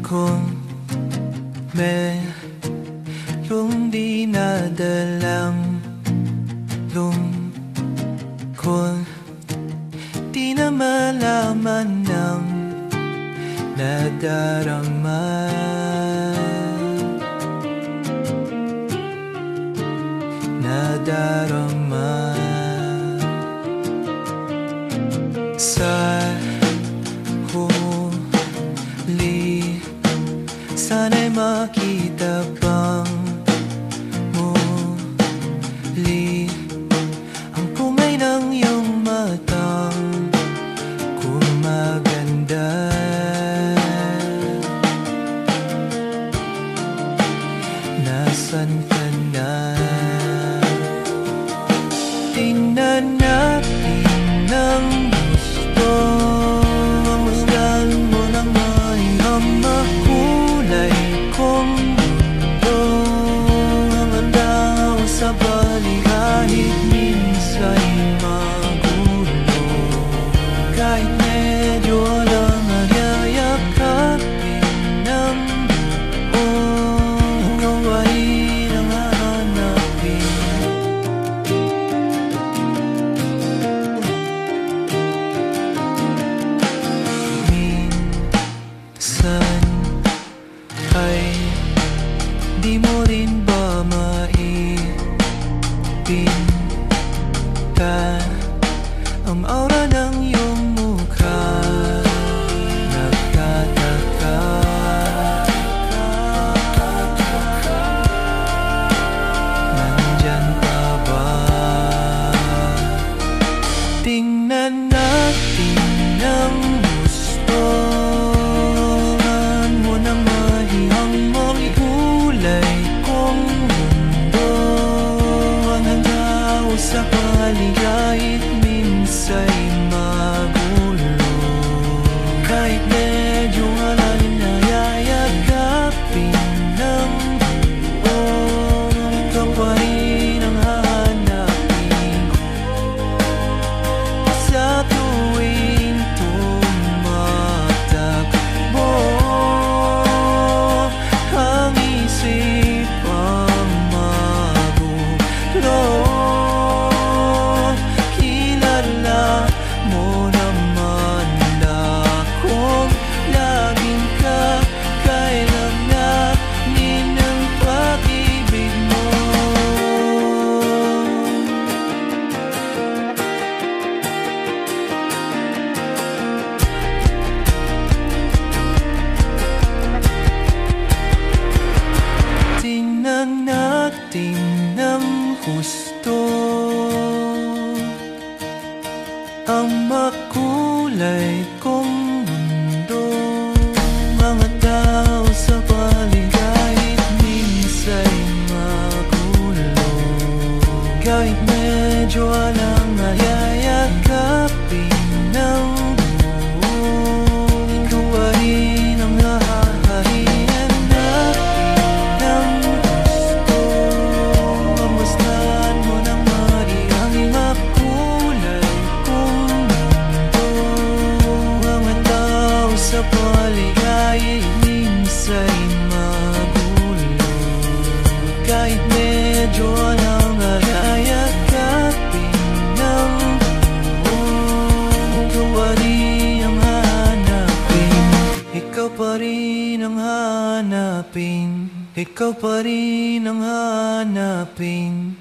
Kung merong dinadalang lungkot, di na malaman ng nadarama. Sa huli, sana'y makita pang muli ang kulay ng iyong matang kumaganda. Nasaan ka na? Tingnan natin ng gusto, masdan mo ng may ang makulay kong mundo. Ang andaw sa bali kahit minsa'y magulo, kahit medyo alam ang yayakapin ng buo. Ikaw ay nangahanapin. Minsan ay di mo rin ba maipinta ang aura ng iyong mukha? Nagtataka, nandyan pa ba? Tingnan natin ng gusto, mo nang mahihang mga kulay kong mundo. Ang handaw sa paligayit minsa'y magulo, kahit medyo malalim na yayagapin ng buo. Ikaw pa rin ang hahanapin sa tuwing tumatakbo. Ang isip ang magulo, kilala mo naman akong laging kakailanganin ng pag-ibig mo. Tingnan natin ng husto ang makulay kong mundo. Mga tao sa paligayit minsa'y magulo, kahit medyo alang ayayagapin ng buo. Ikaw ay ang hahahinan natin ng gusto. Masdan mo ng marihang makulay kong mundo. Mga tao sa paligayit minsa'y magulo, kahit medyo alang ayayagapin ng buo. Ikaw pa rin ang hahanapin. Ikaw pa rin ang hahanapin. Ikaw pa rin ang hahanapin.